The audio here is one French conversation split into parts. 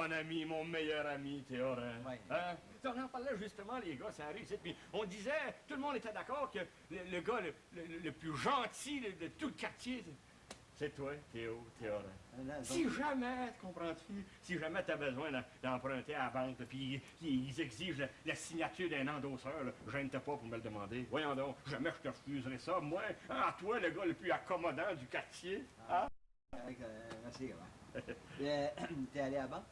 mon ami, mon meilleur ami, Théorème. Ouais. Hein? On en parlait justement, les gars, ça arrive ici. Puis on disait, tout le monde était d'accord que le gars le plus gentil de tout le quartier, c'est toi, Théorème. Si jamais, comprends-tu, si jamais t'as besoin d'emprunter à la banque, puis ils exigent la signature d'un endosseur, gêne-toi pas pour me le demander. Voyons donc, jamais je te refuserai ça. Moi, à toi, le gars le plus accommodant du quartier. Hein? Merci, comment? T'es allé à la banque?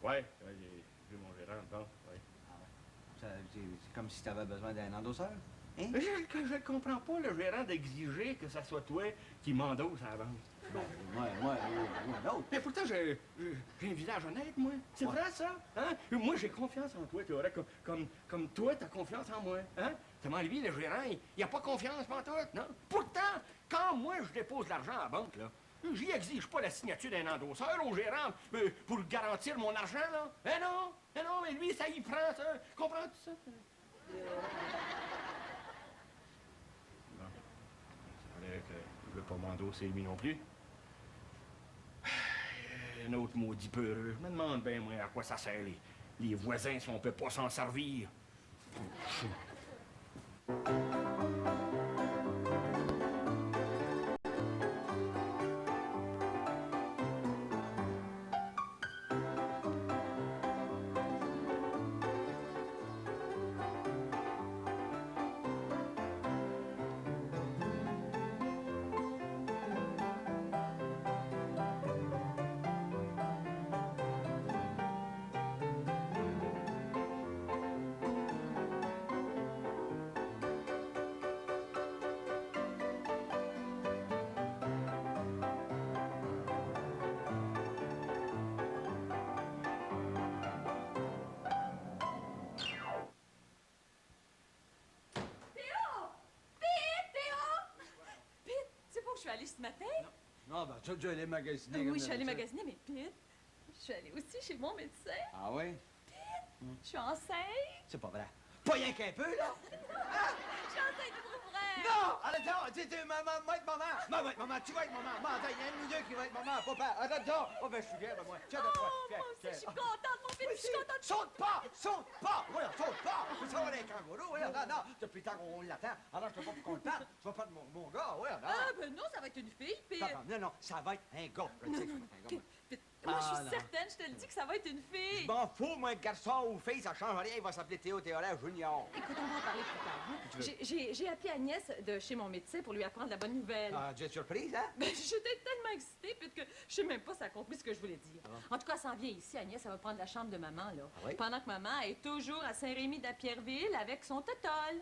Ouais, j'ai vu mon gérant de banque, ouais. Ah ouais. C'est comme si t'avais besoin d'un endosseur? Hein? Mais je ne comprends pas, le gérant, d'exiger que ça soit toi qui m'endosse à la banque. Moi, l'autre. Mais pourtant, j'ai un visage honnête, moi. C'est vrai, ça? Hein? Moi, j'ai confiance en toi, Théorème, comme toi, t'as confiance en moi. Hein? Seulement, lui, le gérant, il a pas confiance en toi, non? Pourtant, quand moi, je dépose l'argent à la banque, là, j'y exige pas la signature d'un endosseur au gérant pour garantir mon argent, là. Eh non, mais lui, ça y prend, ça. Comprends-tu ça? Bon. Ça fallait que je veux pas m'endosser lui non plus. Un autre maudit peureux. Je me demande bien, moi, à quoi ça sert, les voisins, si on peut pas s'en servir. Je suis allée ce matin. Non, ben, tu es allé magasiner. Oui, je suis allée magasiner, mais Pete, je suis allée aussi chez mon médecin. Ah oui? Pete, je suis enceinte. C'est pas vrai. Pas rien qu'un peu, là? Je suis enceinte pour vrai. Non! Attends, maman, tu vas être maman. Maman, attends, il y en a nous deux qui vont être maman, papa. Attends. Oh, ben, je suis fier de moi. Tiens, de toi. Moi aussi, je suis contente, mon Pete, je suis contente. Saute pas! Oui, saute pas! Ça va être un kangourou, oui, non. Depuis le temps qu'on l'attend. Alors, je te pas pour qu'on le parle. Tu vas prendre mon gars, oui, non. Ah, ben non, ça va être une fille, Pete. Non, ça va être un gars. Je sais que ça va être un gars. Pete, moi, je suis non. certaine, je te le dis que ça va être une fille. Je m'en fous, moi, garçon ou fille, ça change rien. Il va s'appeler Théorème Junior. Écoute, on va en parler plus tard. Hein? J'ai appelé Agnès de chez mon médecin pour lui apprendre la bonne nouvelle. Ah, tu es surprise, hein? Ben, j'étais tellement excitée, Pete, que je sais même pas si elle a compris ce que je voulais dire. En tout cas, elle s'en vient ici, Agnès, elle va prendre la chambre de maman, là. Ah oui? Pendant que maman est toujours à Saint-Rémy-d'Apierville avec son totol.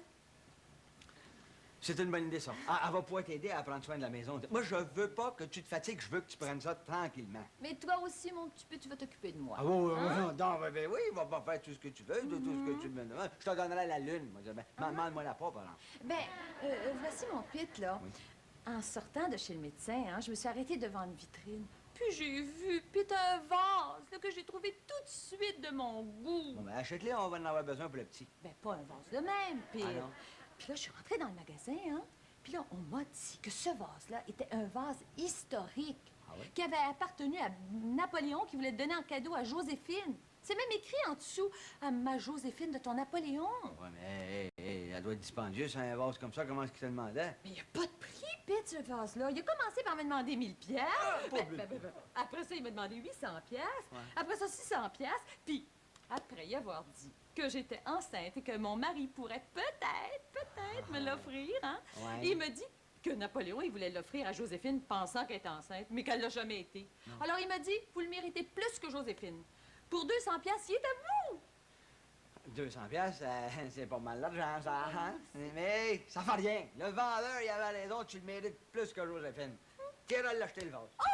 C'est une bonne idée, ça. Elle va pouvoir t'aider à prendre soin de la maison. Moi, je veux pas que tu te fatigues. Je veux que tu prennes ça tranquillement. Mais toi aussi, mon petit peu, tu vas t'occuper de moi. Ah oui, Hein? oui, il va pas faire tout ce que tu veux, tout ce que tu me demandes. Je te donnerai la lune. Moi, demande-moi la pas, par exemple. Voici mon Pete, là. Oui. En sortant de chez le médecin, hein, je me suis arrêtée devant une vitrine. Puis j'ai vu, Pete, un vase là, que j'ai trouvé tout de suite de mon goût. Bon, ben, achète-le, on va en avoir besoin pour le petit. Ben, pas un vase de même, Pete. Ah non? Puis là, je suis rentrée dans le magasin, hein. Puis là, on m'a dit que ce vase-là était un vase historique. Ah oui? Qui avait appartenu à Napoléon, qui voulait le donner en cadeau à Joséphine. C'est même écrit en dessous, à ma Joséphine de ton Napoléon. Ouais, mais elle doit être dispendieuse, un vase comme ça. Comment est-ce qu'il te demandait? Mais il n'y a pas de prix, Pete, ce vase-là. Il a commencé par me demander 1000 pièces. Après ça, il m'a demandé 800 pièces. Ouais. Après ça, 600 pièces. Puis, après y avoir dit que j'étais enceinte et que mon mari pourrait peut-être me l'offrir, hein? Ouais. Il me dit que Napoléon, il voulait l'offrir à Joséphine pensant qu'elle était enceinte, mais qu'elle l'a jamais été. Non. Alors, il m'a dit, vous le méritez plus que Joséphine. Pour 200 pièces, il est à vous. 200 piastres, c'est pas mal d'argent, ça, hein? Mais ça fait rien. Le vendeur, il avait raison, tu le mérites plus que Joséphine. T'iras l'acheter, le vase. Oh,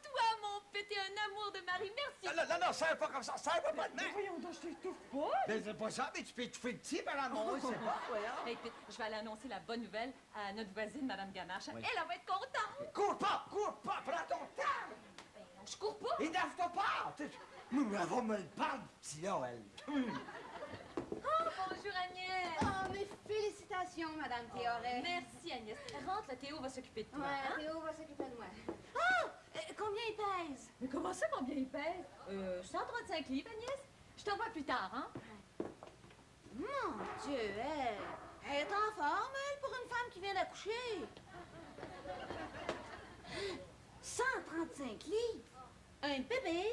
toi, mon petit, un amour de mari, merci. Non, serre pas comme ça, serre pas de main. Voyons donc, je t'étouffe pas. Mais c'est pas ça, mais tu peux étouffer le petit, par amour, c'est pas, voyons. Hey, Pete, je vais aller annoncer la bonne nouvelle à notre voisine, Madame Gamache. Oui. Elle va être contente. Cours pas, prends ton temps. Ben, non, je cours pas. Énerve-toi pas. Elle va me le parler, petit-là, elle. Oh, bonjour, Agnès. Oh, mais félicitations, Madame Théorème. Merci, Agnès. Rentre, là, Théo va s'occuper de toi. Ouais, hein? Théo va s'occuper de moi. Ah! combien il pèse? Mais comment ça, combien il pèse? 135 livres, Agnès. Je t'en vois plus tard, hein? Mon Dieu, elle est en forme, elle, pour une femme qui vient d'accoucher. 135 livres? Un bébé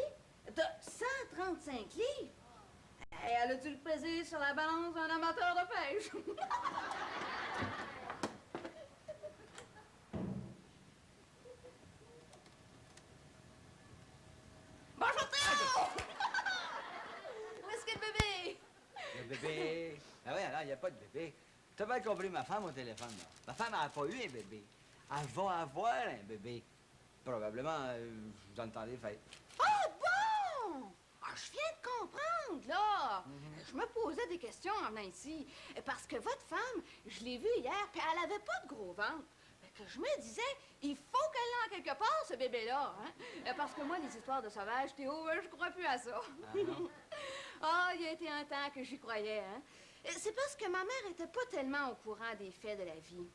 de 135 livres? Elle a-tu le plaisir sur la balance d'un amateur de pêche? Bonjour, Théo! Où est-ce que le bébé? Le bébé. Ah oui, alors, il n'y a pas de bébé. T'as bien compris ma femme au téléphone, là. Ma femme n'a pas eu un bébé. Elle va avoir un bébé. Probablement, vous entendez faire. Ah, bon! Ah, je viens de comprendre, là. Je me posais des questions en venant ici. Parce que votre femme, je l'ai vue hier, puis elle avait pas de gros ventre. Fait que je me disais, il faut qu'elle l'ait en quelque part, ce bébé-là. Hein? Parce que moi, les histoires de sauvages, Théo, je crois plus à ça. Ah, il y a été un temps que j'y croyais, hein. C'est parce que ma mère était pas tellement au courant des faits de la vie.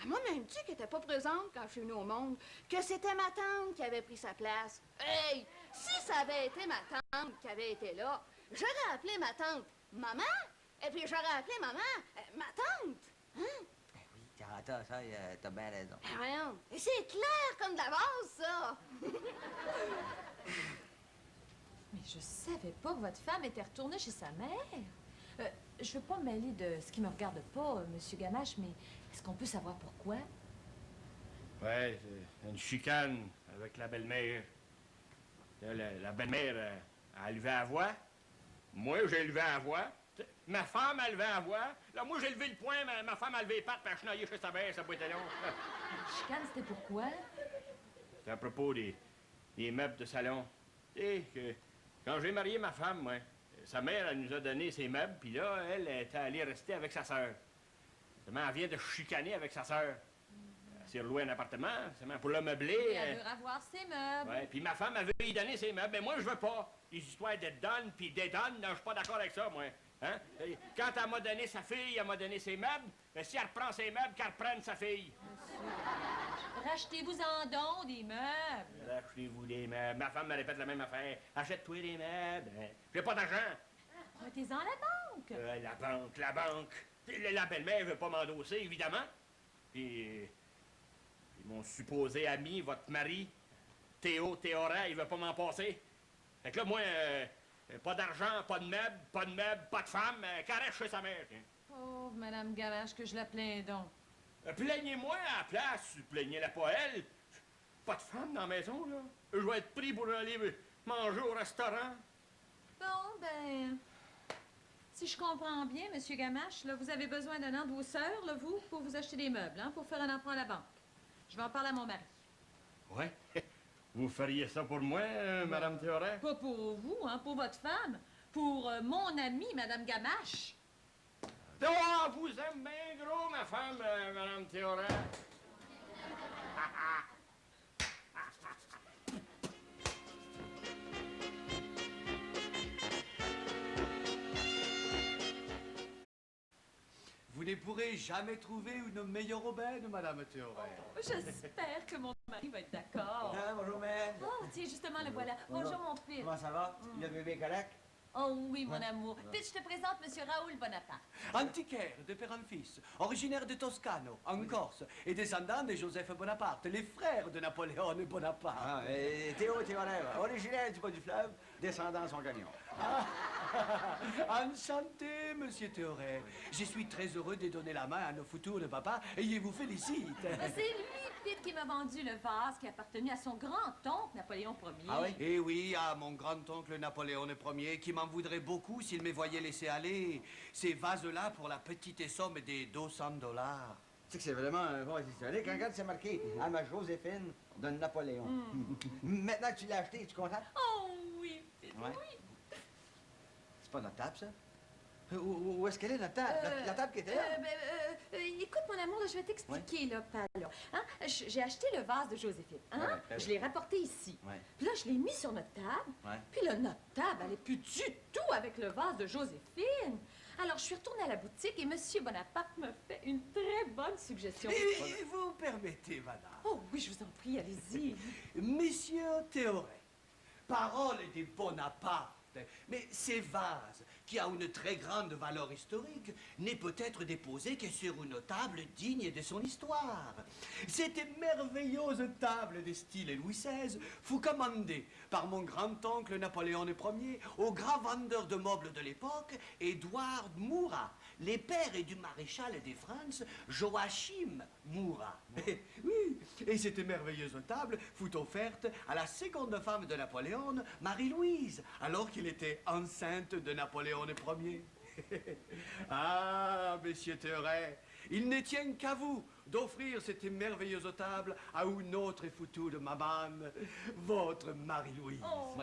Elle m'a même dit qu'elle était pas présente quand je suis venue au monde, que c'était ma tante qui avait pris sa place. Hey! Si ça avait été ma tante qui avait été là, j'aurais appelé ma tante maman, et puis j'aurais appelé maman ma tante. Hein? Ben oui, t'as bien raison. Ben voyons, et c'est clair comme de la base, ça. Mais je savais pas que votre femme était retournée chez sa mère. Je veux pas me mêler de ce qui me regarde pas, Monsieur Gamache, mais est-ce qu'on peut savoir pourquoi? Ouais, c'est une chicane avec la belle-mère. La belle-mère a levé la voix. Moi, j'ai levé la voix. Ma femme a levé la voix. Là, moi, j'ai levé le poing, ma femme a levé les pattes, puis elle a chenaillé chez sa mère, ça peut être long. Chicane, c'était pourquoi? C'est à propos des meubles de salon. Tu sais, quand j'ai marié ma femme, moi, sa mère, elle nous a donné ses meubles, puis là, elle était allée rester avec sa sœur. Seulement, elle vient de chicaner avec sa sœur. Elle s'est louée un appartement, seulement pour le meubler. Et elle veut avoir ses meubles. Ouais, puis ma femme, elle veut y donner ses meubles, mais moi, je veux pas. Les histoires de donne puis dédonne, je suis pas d'accord avec ça, moi. Hein? Et quand elle m'a donné sa fille, elle m'a donné ses meubles, mais si elle reprend ses meubles, qu'elle reprenne sa fille. Rachetez-vous-en donc des meubles. Achetez-vous des meubles. Ma femme me répète la même affaire. Achète-toi des meubles. Hein? J'ai pas d'argent. Prêtez-en à la banque. La banque. La belle-mère veut pas m'endosser, évidemment. Puis mon supposé ami, votre mari, Théo Théoret, il veut pas m'en passer. Fait que là, moi, pas d'argent, pas de meubles, pas de femme, qu'elle reste chez sa mère. Tiens. Pauvre Madame Gamache, que je la plains donc. Plaignez-moi à la place, plaignez-la pas elle. Pas de femme dans la maison, là. Je vais être pris pour aller manger au restaurant. Bon, ben... Si je comprends bien, Monsieur Gamache, là, vous avez besoin d'un an de vos sœurs, là, vous, pour vous acheter des meubles, hein, pour faire un emprunt à la banque. Je vais en parler à mon mari. Ouais? Vous feriez ça pour moi, Madame Théoret? Pas pour vous, hein, pour votre femme. Pour mon amie, Madame Gamache. Oh, vous aime bien gros, ma femme, Madame Théoret. Vous ne pourrez jamais trouver une meilleure aubaine, Madame Théoret. J'espère que mon mari va être d'accord. Ah, bonjour, mère. Oh, tiens, justement, le voilà. Bonjour, mon fils. Comment ça va? Le bébé est correct? Oh oui, mon amour. Vite, je te présente Monsieur Raoul Bonaparte. Antiquaire de père en fils, originaire de Toscano, en Corse, et descendant de Joseph Bonaparte, les frères de Napoléon Bonaparte. Ah, et Théo Théoret, originaire du bas du fleuve, descendant son camion. Enchanté, Monsieur Théoret. Je suis très heureux de donner la main à nos futurs de papa et je vous félicite. C'est lui, Pete, qui m'a vendu le vase qui appartenait à son grand-oncle Napoléon Ier. Ah oui? Et oui, à mon grand-oncle Napoléon Ier, qui m'en voudrait beaucoup s'il me voyait laisser aller ces vases-là pour la petite somme des $200. Tu sais que c'est vraiment un vase historique. Regarde, c'est marqué « À ma Joséphine de Napoléon ». Maintenant que tu l'as acheté, es-tu content? Oh oui, Pete, Ouais. oui. C'est pas notre table, ça? Où est-ce qu'elle est, notre table? La table qui était là? Écoute, mon amour, là, je vais t'expliquer, là, Palo. Hein? J'ai acheté le vase de Joséphine. Hein? Ouais. Je l'ai rapporté ici. Ouais. Puis là, je l'ai mis sur notre table. Ouais. Puis là, notre table, elle est plus du tout avec le vase de Joséphine. Alors, je suis retournée à la boutique et Monsieur Bonaparte m'a fait une très bonne suggestion. Et vous permettez, madame. Oh oui, je vous en prie, allez-y. Monsieur Théoret, parole des Bonaparte, mais ces vases, qui a une très grande valeur historique, n'est peut-être déposé que sur une table digne de son histoire. Cette merveilleuse table de style Louis XVI fut commandée par mon grand-oncle Napoléon Ier au grand vendeur de meubles de l'époque, Édouard Murat, les pères du maréchal de France, Joachim Murat. Oui, et cette merveilleuse table fut offerte à la seconde femme de Napoléon, Marie-Louise, alors qu'il était enceinte de Napoléon Ier. Ah, monsieur Théoret, il ne tient qu'à vous d'offrir cette merveilleuse table à une autre future maman, votre Marie-Louise. Oh,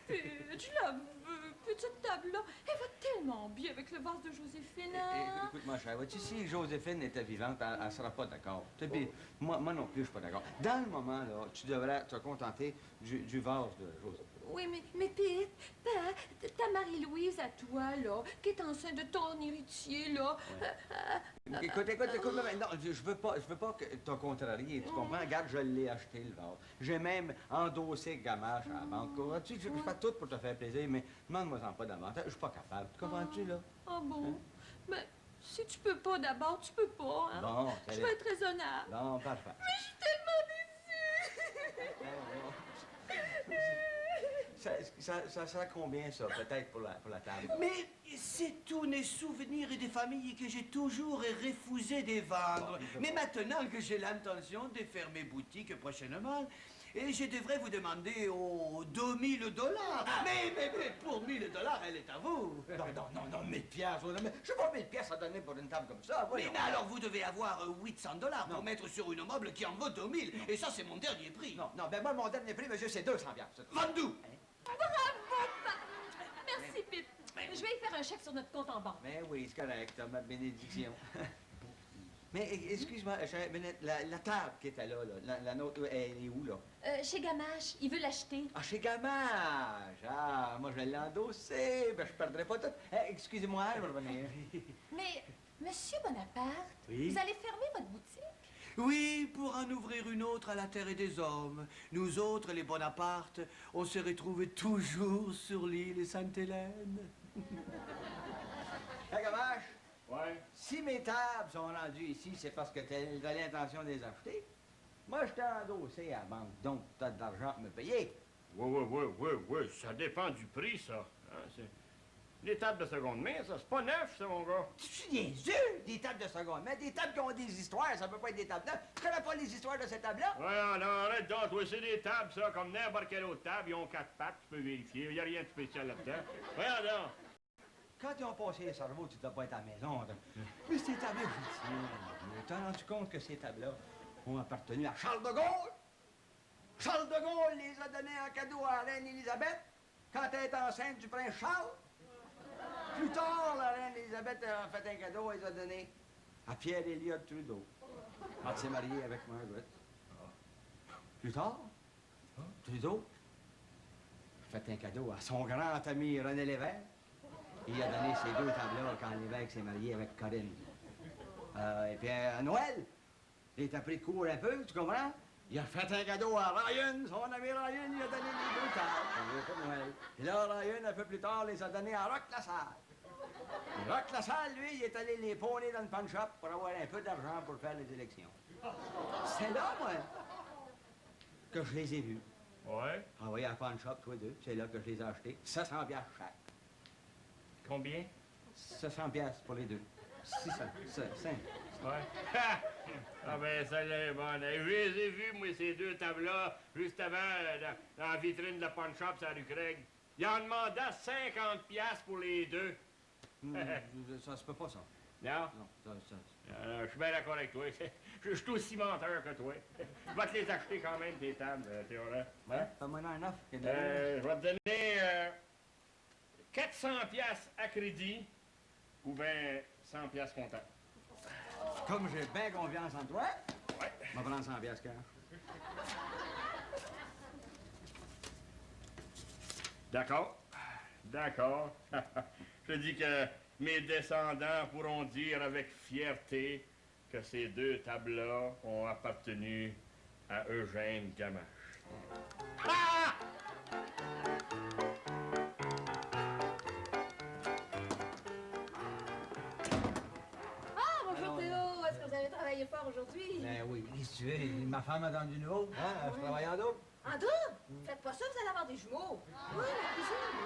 je la veux, petite table-là. Elle va tellement bien avec le vase de Joséphine. Hein? Écoute, ma chère, vois-tu, si Joséphine était vivante, elle ne sera pas d'accord. Puis, moi non plus, je suis pas d'accord. Dans le moment, là, tu devrais te contenter du vase de Joséphine. Oui, mais Pete, ta Marie-Louise à toi, là, qui est enceinte de ton héritier, là. Écoute, là, non, je veux pas que t'as contrarié, tu comprends? Regarde, je l'ai acheté, le vase. J'ai même endossé Gamache à la banque. Tu sais, je fais tout pour te faire plaisir, mais demande-moi-en pas davantage, je suis pas capable. Tu comprends-tu, là? Ah bon? Mais si tu peux pas d'abord, tu peux pas, hein? Bon, je vais être raisonnable. Non, parfait. Mais je suis tellement déçue! Ça sera combien, ça, peut-être, pour la table? Mais c'est tous les souvenirs des familles que j'ai toujours refusé de vendre. Mais maintenant que j'ai l'intention de fermer boutique prochainement, et je devrais vous demander aux $2000. Mais pour $1000, elle est à vous. Non, 1000 piastres. Je sais pas 1000 piastres à donner pour une table comme ça. Mais alors vous devez avoir $800 pour mettre sur une meuble qui en vaut 2000. Et ça, c'est mon dernier prix. Non, ben moi, mon dernier prix, monsieur, c'est 200 piastres. Vendu. Bravo, papa! Merci, Pete. Je vais y faire un chèque sur notre compte en banque. Mais oui, c'est correct, ma bénédiction. Mais excuse-moi, la table qui était là, la nôtre, elle est où, là? Chez Gamache, il veut l'acheter. Ah, chez Gamache! Ah, moi, je l'ai endossé, ben je perdrai pas tout. Excusez-moi, je vais revenir. Mais, Monsieur Bonaparte, Oui? vous allez fermer votre boutique? Oui, pour en ouvrir une autre à la terre et des hommes. Nous autres, les Bonaparte, on se retrouve toujours sur l'île Sainte-Hélène. Gamache, Ouais. si mes tables sont rendues ici, c'est parce que tu as l'intention de les acheter. Moi, je t'ai endossé à la banque, donc tu as de l'argent à me payer. Oui, ça dépend du prix, ça. Hein, c'est... Les tables de seconde main, ça, c'est pas neuf, ça, mon gars. Tu es niaiseux, des tables de seconde main, des tables qui ont des histoires, ça peut pas être des tables neuves. Tu connais pas les histoires de ces tables-là? Ouais, non, arrête donc, toi, c'est des tables, ça, comme n'importe quelle autre table, ils ont 4 pattes, tu peux vérifier, il n'y a rien de spécial là-dedans. Voyons donc. Quand ils ont passé les cerveaux, tu dois pas être à la maison. Mais ces tables-là, tu t'es rendu compte que ces tables-là ont appartenu à Charles de Gaulle? Charles de Gaulle les a donnés en cadeau à la reine Élisabeth quand elle est enceinte du prince Charles. Plus tard, la reine Élisabeth a fait un cadeau, elle les a donné à Pierre Elliott Trudeau quand il s'est marié avec Margaret. Plus tard, Trudeau a fait un cadeau à son grand ami René Lévesque. Il a donné ces deux tables-là quand Lévesque s'est marié avec Corinne. Et puis à Noël, il est pris de court un peu, tu comprends? Il a fait un cadeau à Ryan, son ami Ryan, il a donné les deux tables. Pour Noël. Et là, Ryan, un peu plus tard, les a donnés à Roch Lassalle. Et Roch Lassalle, lui, il est allé les pôner dans le pawn shop pour avoir un peu d'argent pour faire les élections. C'est là, moi, que je les ai vus. Ouais. Ah oui, à la pawn shop, toi deux, c'est là que je les ai achetés. 700 piastres chaque. Combien? 700 piastres pour les deux. 600, 5. Ouais. Ah ben, ça l'est bon. Je les ai vus, moi, ces deux tables-là, juste avant, dans la vitrine de la pawn shop, sur la rue Craig. Ils en demandaient 50 piastres pour les deux. Ça se peut pas, ça. Non? Non, Je suis bien d'accord avec toi. Je suis aussi menteur que toi. Je vais te les acheter quand même, tes tables, Théoret. Hein? Fais-moi un offre. Je vais te donner 400 piastres à crédit ou bien 100 piastres comptant. Comme j'ai bien confiance en toi, Ouais. je vais prendre 100 piastres cash. D'accord. Je te dis que mes descendants pourront dire avec fierté que ces deux tables-là ont appartenu à Eugène Gamache. Ah! Ah, bonjour Théo. Est-ce que vous avez travaillé fort aujourd'hui? Ben oui, qu'est-ce que tu veux? Ma femme a dans du nouveau. Hein? Je travaille en double. En double? Faites pas ça, vous allez avoir des jumeaux. Oui, la cousine.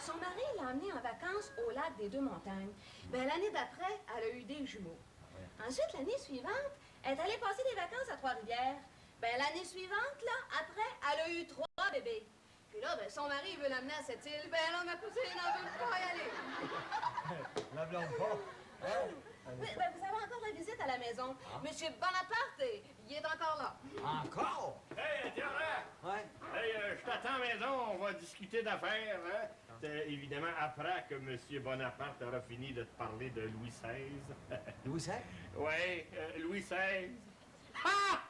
Son mari l'a emmenée en vacances au lac des Deux-Montagnes. Ben, l'année d'après, elle a eu des jumeaux. Ensuite, l'année suivante, elle est allée passer des vacances à Trois-Rivières. Ben, l'année suivante, là, après, elle a eu 3 bébés. Puis là, ben, son mari veut l'amener à cette île. Ben, là, ma cousine n'en veut pas y aller. La blonde pas. Hein? Oui, ben, vous avez encore la visite à la maison. Monsieur Bonaparte, il est encore là. Encore? Hey, Théodore! Ouais. Hey, je t'attends à la maison, on va discuter d'affaires, hein? C'est évidemment après que M. Bonaparte aura fini de te parler de Louis XVI. Louis XVI? Oui, Louis XVI. Ah!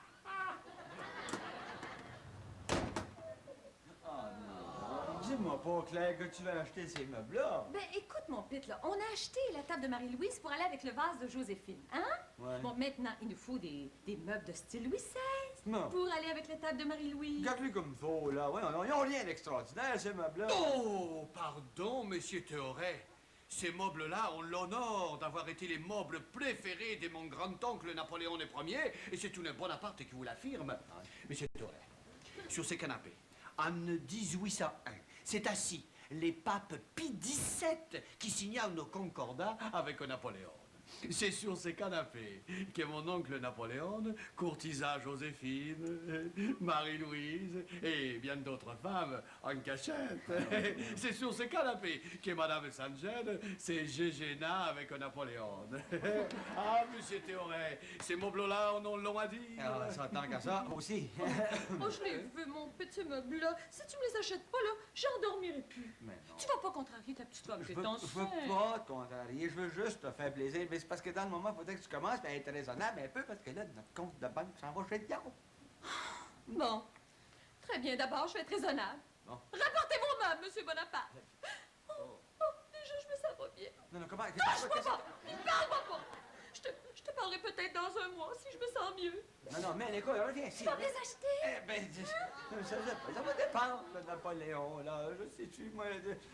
Dis-moi pas, Claire, que tu vas acheter ces meubles-là. Ben, écoute, mon pit, là, on a acheté la table de Marie-Louise pour aller avec le vase de Joséphine, hein? Ouais. Bon, maintenant, il nous faut des meubles de style Louis XVI Non. pour aller avec la table de Marie-Louise. Regarde-les comme faut, là. Ouais, ils n'ont rien d'extraordinaire, ces meubles-là. Oh, pardon, monsieur Théoret. Ces meubles-là ont l'honneur d'avoir été les meubles préférés de mon grand-oncle Napoléon Ier, et c'est tout le Bonaparte qui vous l'affirme. Monsieur Théoret, sur ces canapés, en 1801, c'est assis les papes Pie XVII qui signalent nos concordats avec Napoléon. C'est sur ces canapés que mon oncle Napoléon courtisa Joséphine, Marie-Louise et bien d'autres femmes en cachette. C'est sur ces canapés que Madame Saint-Gène s'est gégéna avec Napoléon. Ah, monsieur Théoret, ces meubles-là, on l'ont à dire. Alors, ça tant qu'à ça, aussi. Oh, je les veux, mon petit meuble-là. Si tu me les achètes pas, là, j'en dormirai plus. Mais non. Tu vas pas contrarier ta petite femme Je qui veux, est enceinte. je veux pas te contrarier, je veux juste te faire plaisir. Mais c'est parce que dans le moment, il faudrait que tu commences à être raisonnable un peu, parce que là, notre compte de banque s'en va chez le diable. Bon. Très bien, d'abord, je vais être raisonnable. Bon. Rapportez vos meubles, monsieur Bonaparte. Déjà, je me sens pas bien. Non, non, comment? Lâche-moi pas! Parle-moi pas! Je te parlerai peut-être dans un mois, si je me sens mieux. Non, non, mais l'école, reviens ici. Tu vas me les acheter? Eh ben, ça va dépendre de Napoléon, là. Je sais-tu, moi.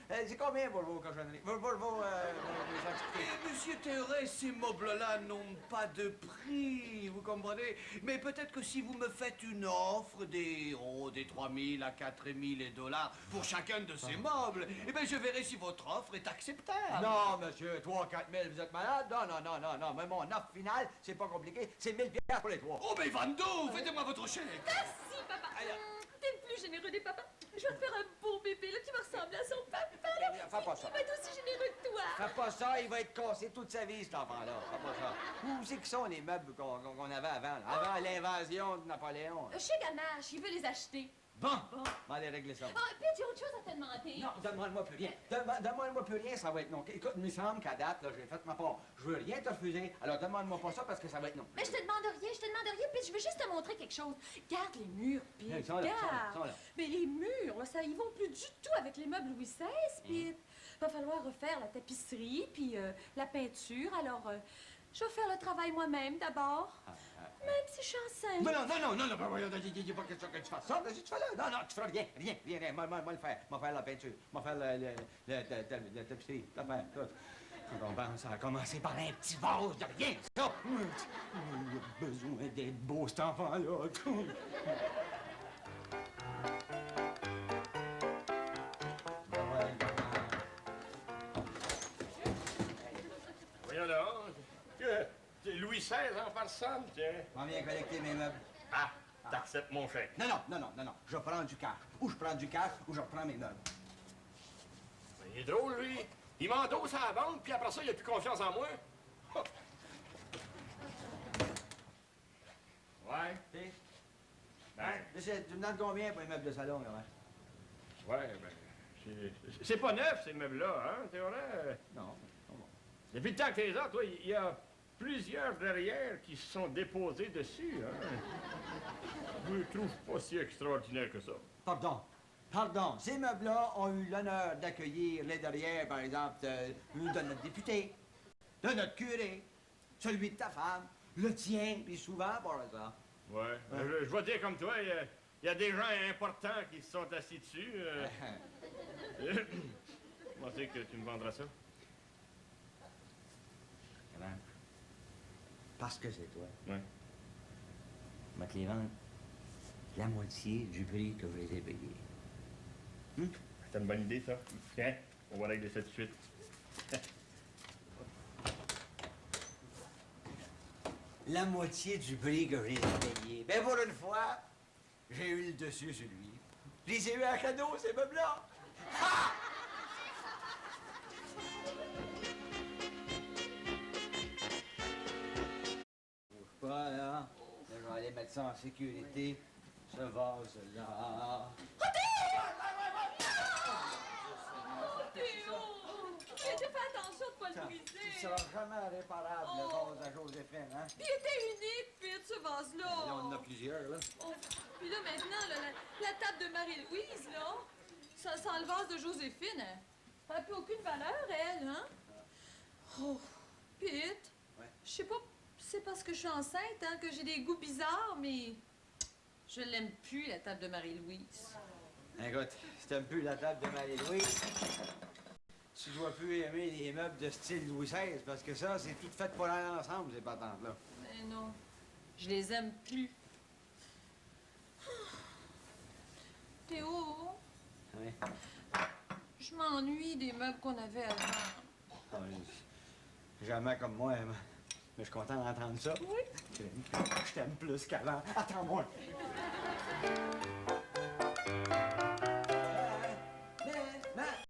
C'est combien Volvo cochonnerie? Volvo, les activités. Mais, monsieur Théoret, ces meubles-là n'ont pas de prix, vous comprenez? Mais peut-être que si vous me faites une offre des 3 000 à 4 000 $ pour chacun de ces meubles, eh bien, je verrai si votre offre est acceptable. Non, monsieur, 3 4 000, vous êtes malade? Non, non, non, non, non. Mais mon offre finale, c'est pas compliqué. C'est 1 000 $ pour les 3. Oh, mais Vando, faites-moi votre chèque. Merci, papa. T'es le plus généreux des papas. Je vais te faire un beau bébé, là, qui va ressembler à son papa, là. Fais pas ça. Il va être aussi généreux que toi. Fais pas ça, il va être cassé toute sa vie, cet enfant-là. Fais pas ça. Où c'est que sont les meubles qu'on avait avant, là? Avant l'invasion de Napoléon? Chez Gamache, il veut les acheter. Bon, on va aller régler ça. Ah, puis j'ai autre chose à te demander. Non, demande-moi plus rien. Demande-moi plus rien, ça va être non. Écoute, il me semble qu'à date, là, j'ai fait ma part. Je veux rien te refuser, alors demande-moi pas ça parce que ça va être non. Mais je te demande rien, puis je veux juste te montrer quelque chose. Garde les murs, puis Ils sont là, ils sont là. Mais les murs, là, ça, ils vont plus du tout avec les meubles Louis XVI, puis va falloir refaire la tapisserie, puis la peinture, alors je vais faire le travail moi-même d'abord, même si je suis enceinte. Mais non, ben voyons, il n'y a pas question que tu fasses ça. Qu'est-ce que tu fais là? Non, tu feras rien. Moi le faire. Moi faire la peinture. Moi faire la tapisserie. L'affaire, tout. On pense à commencer par un petit vase de rien, ça. Il a besoin d'être beau, cet enfant-là. Voyons donc. C'est Louis XVI en personne, tiens. On vient collecter mes meubles. Ah, t'acceptes mon chèque. Non. Je prends du cash. Ou je prends du cash, ou je reprends mes meubles. Ben, il est drôle, lui. Il m'endosse à la banque, puis après ça, il a plus confiance en moi. Oh. Ouais. Tu Ben, tu me donnes combien pour les meubles de salon, là? ouais, ben, c'est pas neuf, ces meubles-là, hein, Théodore? Non. Depuis le temps que t'es là, toi, il y a plusieurs derrière qui se sont déposés dessus, hein. Je le trouve pas si extraordinaire que ça. Pardon. Pardon, ces meubles-là ont eu l'honneur d'accueillir les derrière, par exemple, de notre député, de notre curé, celui de ta femme, le tien, puis souvent, par exemple. Ouais. Je vais dire comme toi, il y a des gens importants qui se sont assis dessus. Je pensais que tu me vendras ça. Comment? Parce que c'est toi. Ouais. Je vais te les vendre la moitié du prix que je les ai payés. C'est une bonne idée, ça. Tiens, on va régler ça tout de suite. La moitié du prix que je les ai payés. Ben pour une fois, j'ai eu le dessus sur lui. Je les ai eu à cadeau, ces meubles-là. Ha! Bouge pas, là. Là, je vais aller mettre ça en sécurité. Ce vase-là. Théo! Mais fais attention de pas le briser. Il sera jamais réparable, le vase à Joséphine, hein? Puis il était unique, Pete, ce vase-là. Là, on en a plusieurs, là. Oh, puis là, maintenant, là, la table de Marie-Louise, là, ça sent le vase de Joséphine. Hein. Elle n'a plus aucune valeur, elle, hein? Oh, Pete, Ouais. je sais pas, c'est parce que je suis enceinte, hein, que j'ai des goûts bizarres, mais je l'aime plus, la table de Marie-Louise. Écoute, si t'aimes plus la table de Marie-Louise, tu dois plus aimer les meubles de style Louis XVI, parce que ça, c'est tout fait pour aller ensemble, ces patentes-là. Mais non, je les aime plus. Théo, Oui. je m'ennuie des meubles qu'on avait avant. Ah, jamais comme moi, mais je suis content d'entendre ça. Oui. Je t'aime plus qu'avant. Attends-moi.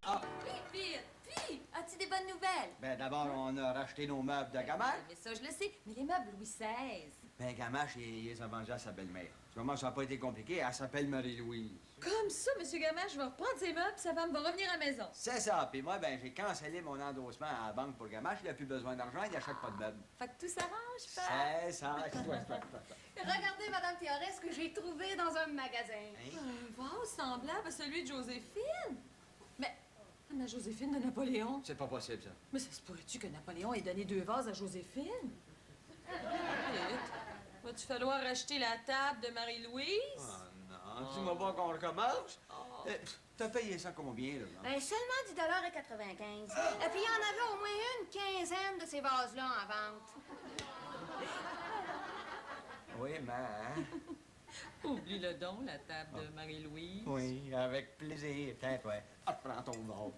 Ah, Vite, vite! As-tu des bonnes nouvelles? ben d'abord, on a racheté nos meubles de Gamache. Mais ça, je le sais. Mais les meubles Louis XVI. Ben Gamache, il les a vendus à sa belle-mère. Tu vois, ça n'a pas été compliqué. Elle s'appelle Marie-Louise. Comme ça, M. Gamache va reprendre ses meubles, sa femme va revenir à la maison. C'est ça. Puis moi, ben j'ai cancellé mon endossement à la banque pour Gamache. Il n'a plus besoin d'argent, il n'achète pas de meubles. Fait que tout s'arrange, Père. C'est ça. C'est toi. Regardez, Madame Théorès, ce que j'ai trouvé dans un magasin. Un vase semblable à celui de Joséphine. Mais la Joséphine de Napoléon. C'est pas possible, ça. Mais ça se pourrait-tu que Napoléon ait donné 2 vases à Joséphine? Vite. Va-tu falloir acheter la table de Marie-Louise? Oh non, tu m'as pas qu'on recommence? T'as payé ça combien, là? Ben, seulement 10,95 $. Et puis, il y en avait au moins une quinzaine de ces vases-là en vente. Oui, mais... hein? Oublie le don, la table de Marie-Louise. Oui, avec plaisir. Tiens, toi, prends ton nom.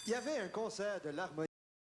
Il y avait un concert de l'harmonie.